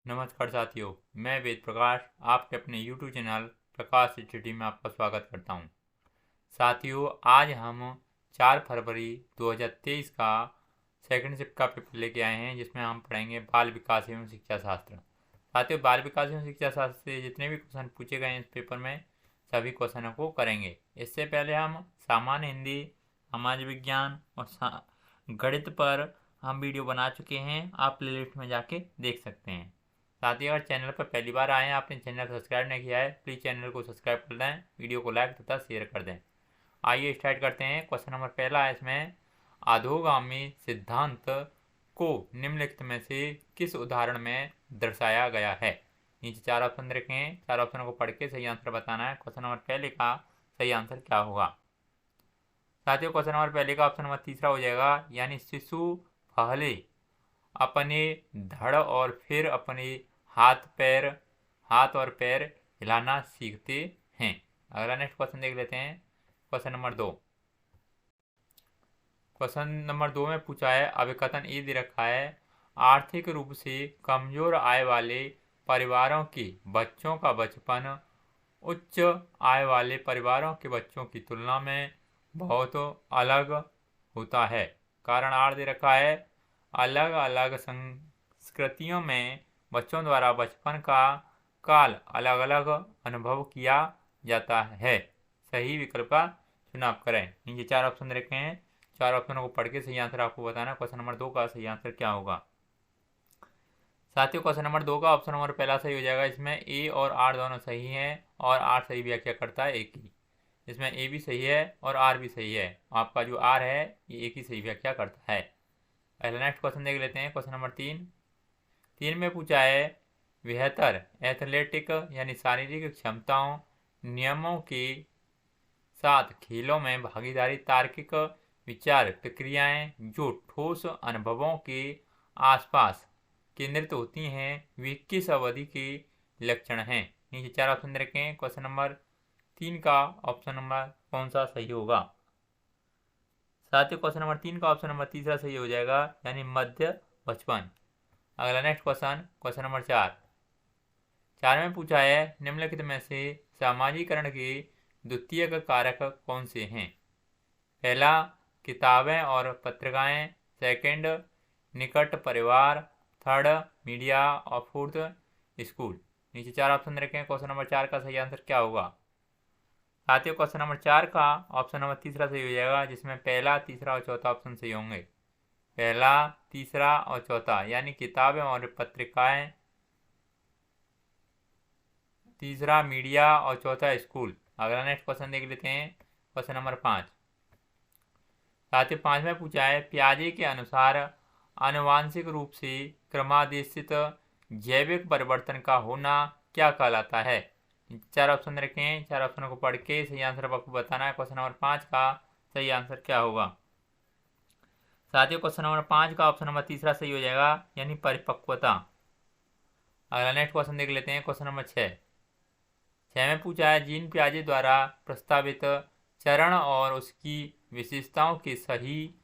नमस्कार साथियों, मैं वेद प्रकाश आपके अपने YouTube चैनल प्रकाश स्टडी में आपका स्वागत करता हूं। साथियों, आज हम 4 फरवरी 2023 का सेकंड शिफ्ट का पेपर लेके आए हैं, जिसमें हम पढ़ेंगे बाल विकास एवं शिक्षा शास्त्र। साथियों, बाल विकास एवं शिक्षा शास्त्र से जितने भी क्वेश्चन पूछे गए हैं इस पेपर में, सभी क्वेश्चनों को करेंगे। इससे पहले हम सामान्य हिंदी, समाज विज्ञान और गणित पर हम वीडियो बना चुके हैं। आप प्लेलिस्ट में जाके देख सकते हैं। साथ ही अगर चैनल पर पहली बार आए हैं, आपने चैनल को सब्सक्राइब नहीं किया है, प्लीज़ चैनल को सब्सक्राइब कर दें, वीडियो को लाइक तथा शेयर कर दें। आइए स्टार्ट करते हैं। क्वेश्चन नंबर पहला है इसमें, अधोगामी सिद्धांत को निम्नलिखित में से किस उदाहरण में दर्शाया गया है। नीचे 4 ऑप्शन रखे हैं, 4 ऑप्शन को पढ़ के सही आंसर बताना है। क्वेश्चन नंबर पहले का सही आंसर क्या होगा। साथियों, क्वेश्चन नंबर पहले का ऑप्शन नंबर तीसरा हो जाएगा, यानी शिशु पहले अपने धड़ और फिर अपने हाथ और पैर हिलाना सीखते हैं। अगला नेक्स्ट क्वेश्चन देख लेते हैं। Question number 2। क्वेश्चन नंबर 2 में पूछा है, अभिकथन ये दे रखा है, आर्थिक रूप से कमजोर आय वाले परिवारों के बच्चों का बचपन उच्च आय वाले परिवारों के बच्चों की तुलना में बहुत अलग होता है। कारण आर दे रखा है, अलग अलग संस्कृतियों में बच्चों द्वारा बचपन का काल अलग अलग अनुभव किया जाता है। सही विकल्प का चुनाव करें। नीचे 4 ऑप्शन रखे हैं, 4 ऑप्शनों को पढ़ के सही आंसर आपको बताना। क्वेश्चन नंबर 2 का सही आंसर क्या होगा। साथियों, क्वेश्चन नंबर 2 का ऑप्शन नंबर पहला सही हो जाएगा। इसमें ए और आर दोनों सही हैं और आर सही व्याख्या करता है एक ही। इसमें ए भी सही है और आर भी सही है। आपका जो आर है ये एक ही सही व्याख्या करता है। पहला नेक्स्ट क्वेश्चन देख लेते हैं। क्वेश्चन नंबर 3 में पूछा है, बेहतर एथलेटिक यानी शारीरिक क्षमताओं नियमों के साथ खेलों में भागीदारी तार्किक विचार प्रक्रियाएं जो ठोस अनुभवों के आसपास केंद्रित होती हैं, वे किस अवधि के लक्षण हैं। नीचे 4 ऑप्शन रखें। क्वेश्चन नंबर 3 का ऑप्शन नंबर कौन सा सही होगा। साथ ही क्वेश्चन नंबर 3 का ऑप्शन नंबर तीसरा सही हो जाएगा, यानी मध्य बचपन। अगला नेक्स्ट क्वेश्चन नंबर 4 में पूछा है, निम्नलिखित में से सामाजिकरण के द्वितीयक कारक कौन से हैं। पहला, किताबें और पत्रिकाएं। सेकंड, निकट परिवार। Third, media. और फोर्थ, स्कूल। नीचे 4 ऑप्शन रखें। क्वेश्चन नंबर 4 का सही आंसर क्या होगा। साथियों, क्वेश्चन नंबर 4 का ऑप्शन नंबर तीसरा सही हो जाएगा, जिसमें पहला, तीसरा और चौथा ऑप्शन सही होंगे। पहला, तीसरा और चौथा, यानी किताबें और पत्रिकाएं, तीसरा मीडिया और चौथा स्कूल। अगला नेक्स्ट क्वेश्चन देख लेते हैं। Question number 5। साथियों, 5 में पूछा है, पियाजे के अनुसार आनुवांशिक रूप से क्रमादेशित जैविक परिवर्तन का होना क्या कहलाता है। 4 ऑप्शन रखें, 4 ऑप्शनों को पढ़ के सही आंसर आपको बताना है। क्वेश्चन नंबर 5 का सही आंसर क्या होगा। साथियों, क्वेश्चन नंबर 5 का ऑप्शन नंबर तीसरा सही हो जाएगा, यानी परिपक्वता। अगला नेक्स्ट क्वेश्चन देख लेते हैं। क्वेश्चन नंबर 6 में पूछा है, जीन पियाजे द्वारा प्रस्तावित चरण और उसकी विशेषताओं के सही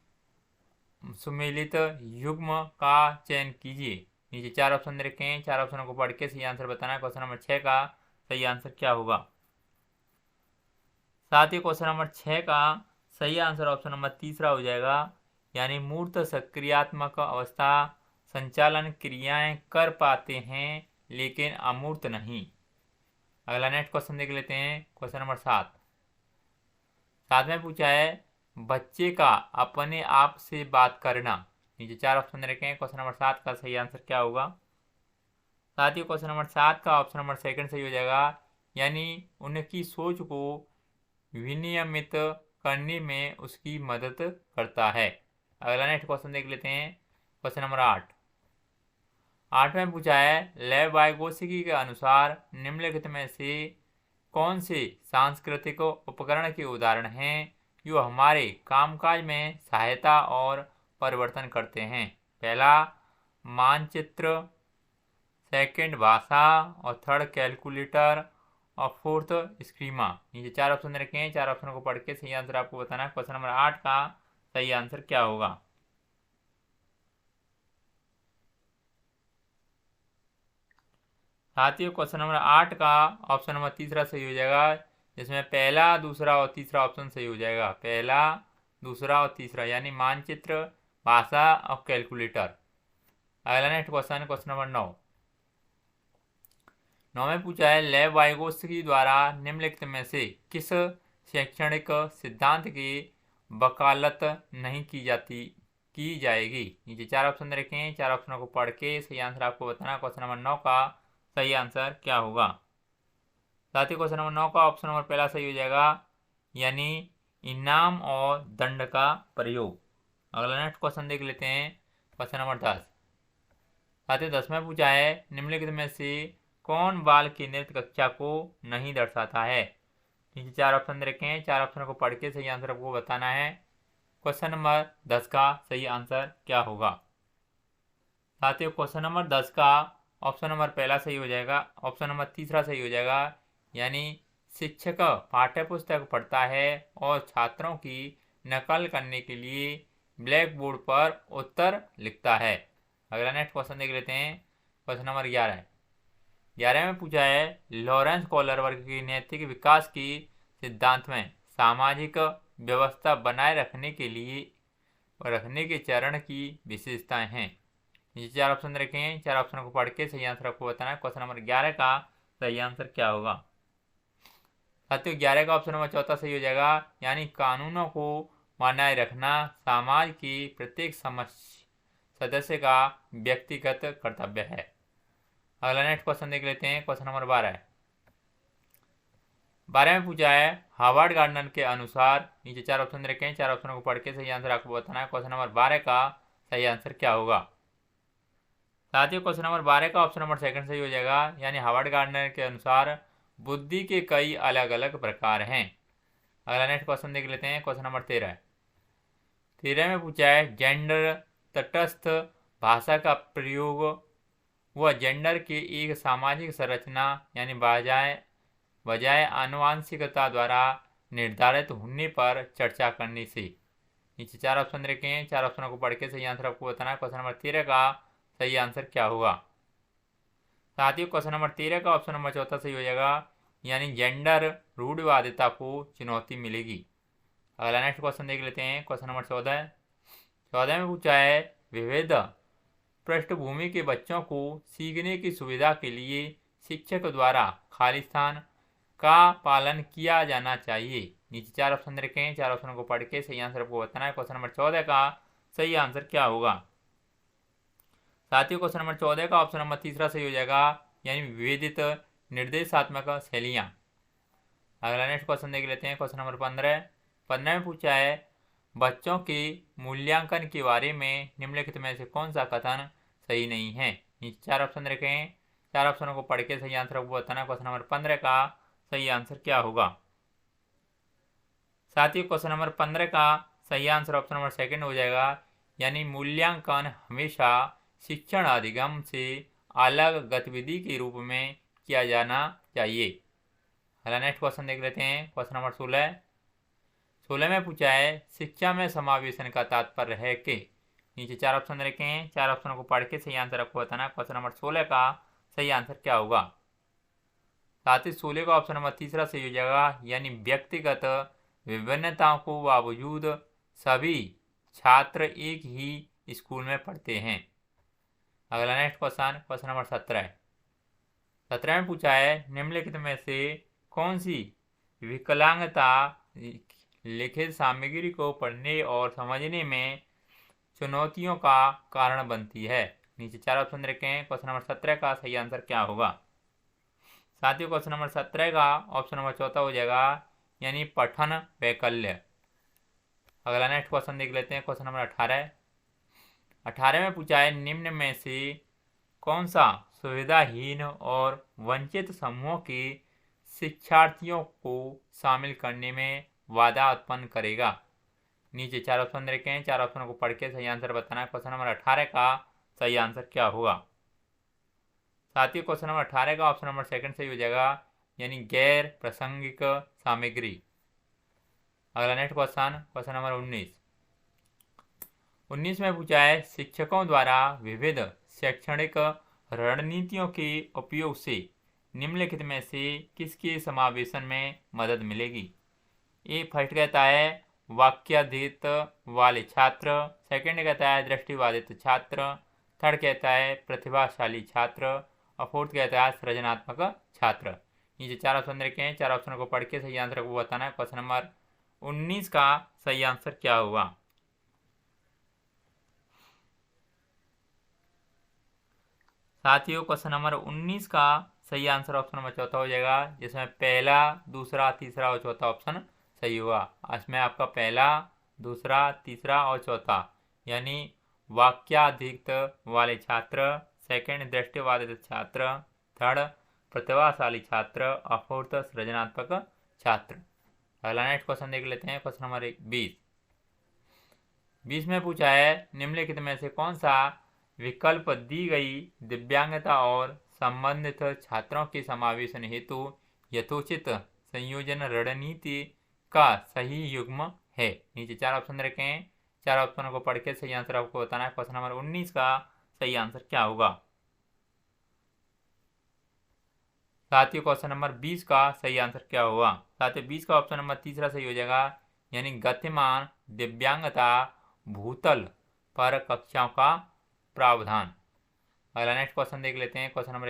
सुमेलित युग्म का चयन कीजिए। नीचे 4 ऑप्शन रखें, 4 ऑप्शनों को पढ़ के सही आंसर बताना है। क्वेश्चन नंबर 6 का सही आंसर क्या होगा। साथ ही क्वेश्चन नंबर 6 का सही आंसर ऑप्शन नंबर तीसरा हो जाएगा, यानी मूर्त सक्रियात्मक अवस्था संचालन क्रियाएं कर पाते हैं लेकिन अमूर्त नहीं। अगला नेक्स्ट क्वेश्चन देख लेते हैं। क्वेश्चन नंबर 7 में पूछा है, बच्चे का अपने आप से बात करना। नीचे 4 ऑप्शन रखें। क्वेश्चन नंबर 7 का सही आंसर क्या होगा। साथ ही क्वेश्चन नंबर 7 का ऑप्शन नंबर सेकंड सही हो जाएगा, यानी उनकी सोच को विनियमित करने में उसकी मदद करता है। अगला नेक्स्ट क्वेश्चन देख लेते हैं। क्वेश्चन नंबर 8 में पूछा है, लेव वाइगोत्स्की के अनुसार निम्नलिखित में से कौन से सांस्कृतिक उपकरण के उदाहरण हैं जो हमारे कामकाज में सहायता और परिवर्तन करते हैं। पहला, मानचित्र। सेकंड, भाषा। और थर्ड, कैलकुलेटर। और फोर्थ, स्कीमा। नीचे 4 ऑप्शन रखें, 4 ऑप्शनों को पढ़ के सही आंसर आपको बताना है। क्वेश्चन नंबर 8 का सही आंसर क्या होगा। साथियों क्वेश्चन नंबर 8 का ऑप्शन नंबर तीसरा सही हो जाएगा, जिसमें पहला, दूसरा और तीसरा ऑप्शन सही हो जाएगा। पहला, दूसरा और तीसरा, यानी मानचित्र, भाषा और कैलकुलेटर। अगला नेक्स्ट क्वेश्चन, क्वेश्चन नंबर 9। 9 में पूछा है, लेव वाइगोत्स्की द्वारा निम्नलिखित में से किस शैक्षणिक सिद्धांत की वकालत नहीं की जाएगी। नीचे 4 ऑप्शन रखें, 4 ऑप्शनों को पढ़ के सही आंसर आपको बताना। क्वेश्चन नंबर 9 का सही आंसर क्या होगा। साथ ही क्वेश्चन नंबर 9 का ऑप्शन नंबर पहला सही हो जाएगा, यानी इनाम और दंड का प्रयोग। अगला नेक्स्ट क्वेश्चन देख लेते हैं, क्वेश्चन नंबर 10। साथ ही 10 में पूछा है, निम्नलिखित में से कौन बाल की नृत्य कक्षा को नहीं दर्शाता है। नीचे 4 ऑप्शन रखें, 4 ऑप्शनों को पढ़ के सही आंसर आपको बताना है। क्वेश्चन नंबर 10 का सही आंसर क्या होगा। साथियों क्वेश्चन नंबर 10 का ऑप्शन नंबर पहला सही हो जाएगा, ऑप्शन नंबर तीसरा सही हो जाएगा, यानी शिक्षक पाठ्य पुस्तक पढ़ता है और छात्रों की नकल करने के लिए ब्लैक बोर्ड पर उत्तर लिखता है। अगला नेक्स्ट क्वेश्चन देख लेते हैं, क्वेश्चन नंबर 11। 11 में पूछा है, लॉरेंस कॉलर वर्ग के नैतिक विकास की सिद्धांत में सामाजिक व्यवस्था बनाए रखने के चरण की विशेषताएं हैं। नीचे 4 ऑप्शन रखें, 4 ऑप्शन को पढ़ के सही आंसर आपको बताना है। क्वेश्चन नंबर 11 का सही आंसर क्या होगा। साथियों 11 का ऑप्शन नंबर चौथा सही हो जाएगा, यानी कानूनों को बनाए रखना समाज की प्रत्येक सदस्य का व्यक्तिगत कर्तव्य है। अगला नेक्स्ट क्वेश्चन देख लेते हैं, क्वेश्चन नंबर 12। 12 में पूछा है, हार्वर्ड गार्डनर के अनुसार, नीचे 4 ऑप्शन रखें, 4 ऑप्शनों को पढ़ के सही आंसर आपको बताना है। क्वेश्चन नंबर 12 का सही आंसर क्या होगा। साथियों क्वेश्चन नंबर 12 का ऑप्शन नंबर सेकंड सही हो जाएगा, यानी हार्वर्ड गार्डनर के अनुसार बुद्धि के कई अलग अलग प्रकार हैं। अगला नेक्स्ट क्वेश्चन देख लेते हैं, क्वेश्चन नंबर 13। 13 में पूछा है, जेंडर तटस्थ भाषा का प्रयोग वह जेंडर के एक सामाजिक संरचना यानी बजाय आनुवांशिकता द्वारा निर्धारित होने पर चर्चा करने से। नीचे 4 ऑप्शन रखें, 4 ऑप्शनों को पढ़ के सही आंसर आपको बताना है। क्वेश्चन नंबर 13 का सही आंसर क्या होगा। साथियों क्वेश्चन नंबर 13 का ऑप्शन नंबर चौथा सही हो जाएगा, यानी जेंडर रूढ़िवादिता को चुनौती मिलेगी। अगला नेक्स्ट क्वेश्चन देख लेते हैं, क्वेश्चन नंबर 14। 14 में पूछा है, विविध पृष्ठभूमि के बच्चों को सीखने की सुविधा के लिए शिक्षक द्वारा खाली स्थान का पालन किया जाना चाहिए। नीचे 4 ऑप्शन रखें, 4 ऑप्शनों को पढ़ के सही आंसर आपको बताना है। क्वेश्चन नंबर 14 का सही आंसर क्या होगा। साथियों क्वेश्चन नंबर 14 का ऑप्शन नंबर तीसरा सही हो जाएगा, यानी विभेदित निर्देशात्मक शैलियाँ। अगला नेक्स्ट क्वेश्चन देख लेते हैं, क्वेश्चन नंबर 15। 15 में पूछा है, बच्चों के मूल्यांकन के बारे में निम्नलिखित में से कौन सा कथन सही नहीं है। नीचे 4 ऑप्शन रखें, 4 ऑप्शनों को पढ़ के सही आंसर आपको बताना। क्वेश्चन नंबर 15 का सही आंसर क्या होगा। साथियों क्वेश्चन नंबर 15 का सही आंसर ऑप्शन नंबर सेकंड हो जाएगा, यानी मूल्यांकन हमेशा शिक्षण अधिगम से अलग गतिविधि के रूप में किया जाना चाहिए। अगला नेक्स्ट क्वेश्चन देख लेते हैं, क्वेश्चन नंबर 16। 16 में पूछा है, शिक्षा में समावेशन का तात्पर्य है कि। नीचे 4 ऑप्शन रखें, 4 ऑप्शनों को पढ़ के सही आंसर आपको बताना। क्वेश्चन नंबर 16 का सही आंसर क्या होगा। साथ ही 16 का ऑप्शन नंबर तीसरा सही हो जाएगा, यानी व्यक्तिगत विभिन्नताओं को बावजूद सभी छात्र एक ही स्कूल में पढ़ते हैं। अगला नेक्स्ट क्वेश्चन, क्वेश्चन नंबर 17। 17 में पूछा है, निम्नलिखित में से कौन सी विकलांगता लिखित सामग्री को पढ़ने और समझने में चुनौतियों का कारण बनती है। नीचे 4 ऑप्शन रखें, क्वेश्चन नंबर 17 का सही आंसर क्या होगा। साथियों क्वेश्चन नंबर 17 का ऑप्शन नंबर चौथा हो जाएगा, यानी पठन वैकल्य। अगला नेक्स्ट क्वेश्चन देख लेते हैं, क्वेश्चन नंबर 18। 18 में पूछा है, निम्न में से कौन सा सुविधाहीन और वंचित समूहों के शिक्षार्थियों को शामिल करने में बाधा उत्पन्न करेगा। नीचे 4 ऑप्शन रखें, 4 ऑप्शनों को पढ़ के सही आंसर बताना है। क्वेश्चन नंबर 18 का सही आंसर क्या होगा। साथियों क्वेश्चन नंबर 18 का ऑप्शन नंबर सेकंड सही हो जाएगा, यानी गैर प्रासंगिक सामग्री। अगला नेक्स्ट क्वेश्चन, क्वेश्चन नंबर 19। 19 में पूछा है, शिक्षकों द्वारा विविध शैक्षणिक रणनीतियों के उपयोग से निम्नलिखित में से किसके समावेशन में मदद मिलेगी? ए फर्स्ट कहता है वाक्यातीत वाले छात्र, सेकंड कहता है दृष्टिबाधित छात्र, थर्ड कहता है प्रतिभाशाली छात्र और फोर्थ कहता है सृजनात्मक छात्र। नीचे चार ऑप्शन रखे हैं, चार ऑप्शन को पढ़ के सही आंसर को बताना है। क्वेश्चन नंबर 19 का सही आंसर क्या होगा? साथियों क्वेश्चन नंबर 19 का सही आंसर ऑप्शन नंबर चौथा हो जाएगा, जिसमें पहला, दूसरा, तीसरा और चौथा ऑप्शन सही होगा। इसमें आपका पहला, दूसरा, तीसरा और चौथा यानी वाक्याधिक्त वाले छात्र, सेकंड दृष्टिबाधित छात्र, थर्ड प्रतिभाशाली छात्र और फोर्थ सृजनात्मक छात्र। अगला नेक्स्ट क्वेश्चन देख लेते हैं। क्वेश्चन नंबर 20 में पूछा है निम्नलिखित में से कौन सा विकल्प दी गई दिव्यांगता और संबंधित छात्रों के समावेशन हेतु यथोचित संयोजन रणनीति का सही युग्म है? नीचे चार ऑप्शन रखे हैं, चार ऑप्शनों को पढ़ के सही आंसर आपको बताना है। क्वेश्चन नंबर 19 का सही आंसर क्या होगा? साथियों क्वेश्चन नंबर 20 का सही आंसर क्या होगा? साथियों 20 का ऑप्शन नंबर तीसरा सही हो जाएगा, यानी गतिमान दिव्यांगता भूतल पर कक्षाओं का प्रावधान। अगला नेक्स्ट क्वेश्चन देख लेते हैं। क्वेश्चन नंबर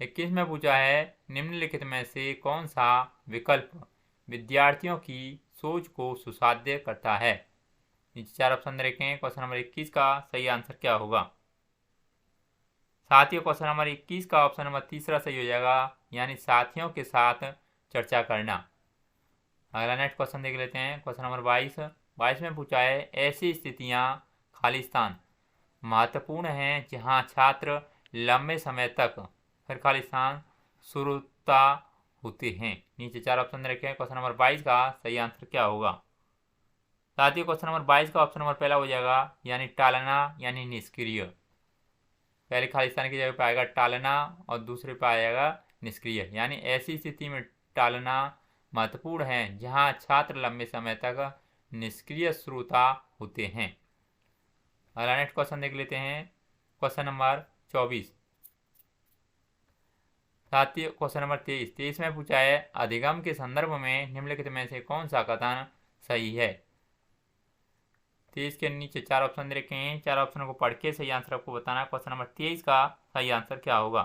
21 में पूछा है निम्नलिखित में से कौन सा विकल्प विद्यार्थियों की सोच को सुसाध्य करता है? नीचे चार ऑप्शन रखें। क्वेश्चन नंबर 21 का सही आंसर क्या होगा? साथियों क्वेश्चन नंबर 21 का ऑप्शन नंबर तीसरा सही हो जाएगा, यानी साथियों के साथ चर्चा करना। अगला नेक्स्ट क्वेश्चन देख लेते हैं। क्वेश्चन नंबर 22 में पूछा है ऐसी स्थितियां खाली स्थान महत्वपूर्ण हैं जहां छात्र लंबे समय तक फिर खाली स्थान शुरुता होते हैं। नीचे चार ऑप्शन रखे हैं। क्वेश्चन नंबर 22 का सही आंसर क्या होगा? साथियों क्वेश्चन नंबर 22 का ऑप्शन नंबर पहला हो जाएगा, यानी टालना यानी निष्क्रिय। पहले खाली स्थान की जगह पे आएगा टालना और दूसरे पे आएगा निष्क्रिय, यानी ऐसी स्थिति में टालना महत्वपूर्ण है जहां छात्र लंबे समय तक निष्क्रिय श्रोता होते हैं। अगला नेक्स्ट क्वेश्चन देख लेते हैं। Question number 24। साथियों क्वेश्चन नंबर 23 में पूछा है अधिगम के संदर्भ में निम्नलिखित में से कौन सा कथन सही है? 23 के नीचे चार ऑप्शन दे रखे हैं, चार ऑप्शनों को पढ़ के सही आंसर आपको बताना है। क्वेश्चन नंबर 23 का सही आंसर क्या होगा?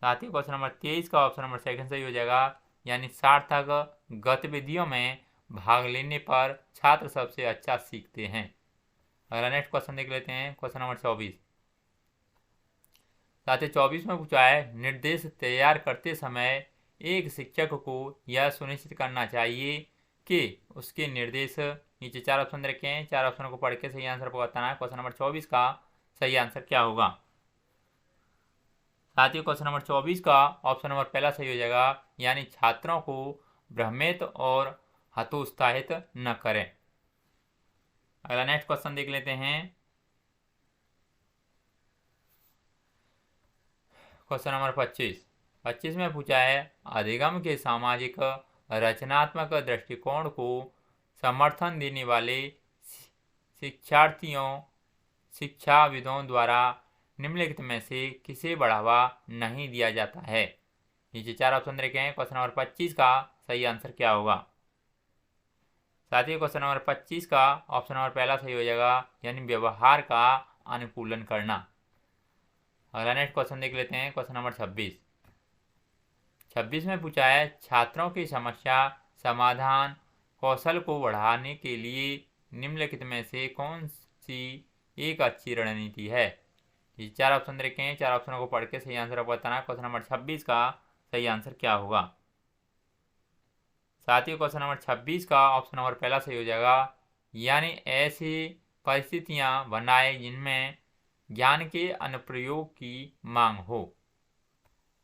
साथियों क्वेश्चन नंबर 23 का ऑप्शन नंबर सेकंड सही हो जाएगा, यानी सार्थक गतिविधियों में भाग लेने पर छात्र सबसे अच्छा सीखते हैं। अगला नेक्स्ट क्वेश्चन देख लेते हैं। Question number 24। साथियों 24 में पूछा है निर्देश तैयार करते समय एक शिक्षक को यह सुनिश्चित करना चाहिए कि उसके निर्देश, नीचे चार ऑप्शन रखे हैं, चार ऑप्शनों को पढ़ के सही आंसर को बताना है। क्वेश्चन नंबर 24 का सही आंसर क्या होगा? साथियों क्वेश्चन नंबर 24 का ऑप्शन नंबर पहला सही हो जाएगा, यानी छात्रों को भ्रमित और हतोत्साहित न करें। अगला नेक्स्ट क्वेश्चन देख लेते हैं। क्वेश्चन नंबर 25 में पूछा है अधिगम के सामाजिक रचनात्मक दृष्टिकोण को समर्थन देने वाले शिक्षाविदों द्वारा निम्नलिखित में से किसे बढ़ावा नहीं दिया जाता है? नीचे चार ऑप्शन रखे हैं। क्वेश्चन नंबर 25 का सही आंसर क्या होगा? साथियों क्वेश्चन नंबर 25 का ऑप्शन नंबर पहला सही हो जाएगा, यानी व्यवहार का अनुकूलन करना। अगला नेक्स्ट क्वेश्चन देख लेते हैं। क्वेश्चन नंबर 26 में पूछा है छात्रों की समस्या समाधान कौशल को बढ़ाने के लिए निम्नलिखित में से कौन सी एक अच्छी रणनीति है? ये चार ऑप्शन रखे हैं, चार ऑप्शनों को पढ़ के सही आंसर आपको बताना है। क्वेश्चन नंबर 26 का सही आंसर क्या होगा? साथियों क्वेश्चन नंबर 26 का ऑप्शन नंबर पहला सही हो जाएगा, यानी ऐसी परिस्थितियां बनाए जिनमें ज्ञान के अनुप्रयोग की मांग हो।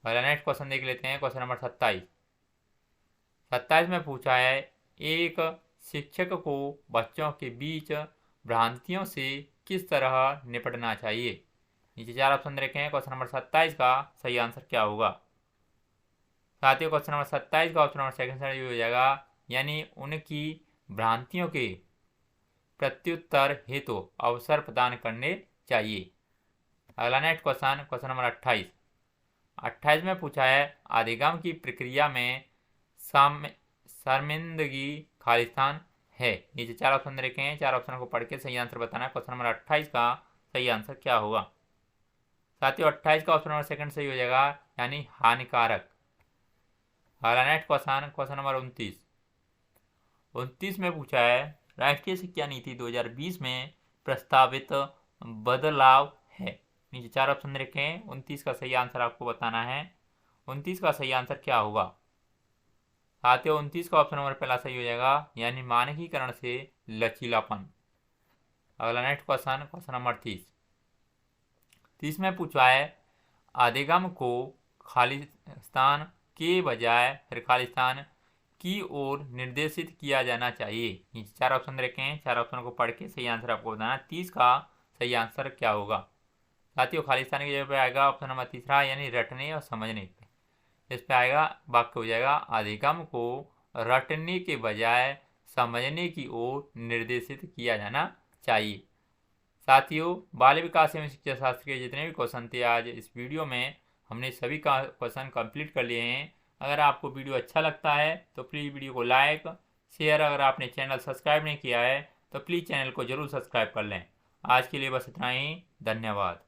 अगला नेक्स्ट क्वेश्चन देख लेते हैं। क्वेश्चन नंबर 27 में पूछा है एक शिक्षक को बच्चों के बीच भ्रांतियों से किस तरह निपटना चाहिए? नीचे चार ऑप्शन रखे हैं। क्वेश्चन नंबर 27 का सही आंसर क्या होगा? साथियों क्वेश्चन नंबर 27 का ऑप्शन नंबर सेकंड सही हो जाएगा, यानी उनकी भ्रांतियों के प्रत्युत्तर हेतु अवसर प्रदान करने चाहिए। अगला नेक्स्ट क्वेश्चन नंबर 28। 28 में पूछा है अधिगम की प्रक्रिया में शर्मिंदगी खालिस्तान है। नीचे 4 ऑप्शन रखे हैं, 4 ऑप्शन को पढ़ के सही आंसर बताना है। क्वेश्चन नंबर 28 का सही आंसर क्या होगा? साथियों 28 का ऑप्शन नंबर सेकंड सही हो जाएगा, यानी हानिकारक। अगला नेक्स्ट क्वेश्चन नंबर 29। 29 में पूछा है राष्ट्रीय शिक्षा नीति 2020 में प्रस्तावित बदलाव है। नीचे 4 ऑप्शन रखे हैं, 29 का सही आंसर आपको बताना है। 29 का सही आंसर क्या होगा? साथियों 29 का ऑप्शन नंबर पहला सही हो जाएगा, यानी मानकीकरण से लचीलापन। अगला नेक्स्ट क्वेश्चन नंबर 30 में पूछा है अधिगम को खालिस्तान के बजाय फिर खालिस्तान की ओर निर्देशित किया जाना चाहिए। नीचे 4 ऑप्शन रखे हैं, 4 ऑप्शन को पढ़ के सही आंसर आपको बताना। 30 का सही आंसर क्या होगा? साथियों खालिस्तान की जगह पे आएगा ऑप्शन नंबर तीसरा, यानी रटने और समझने पे। इस पे आएगा वाक्य हो जाएगा अधिगम को रटने के बजाय समझने की ओर निर्देशित किया जाना चाहिए। साथियों बाल विकास एवं शिक्षा शास्त्र के जितने भी क्वेश्चन थे आज इस वीडियो में हमने सभी का क्वेश्चन कंप्लीट कर लिए हैं। अगर आपको वीडियो अच्छा लगता है तो प्लीज़ वीडियो को लाइक शेयर, अगर आपने चैनल सब्सक्राइब नहीं किया है तो प्लीज़ चैनल को जरूर सब्सक्राइब कर लें। आज के लिए बस इतना ही, धन्यवाद।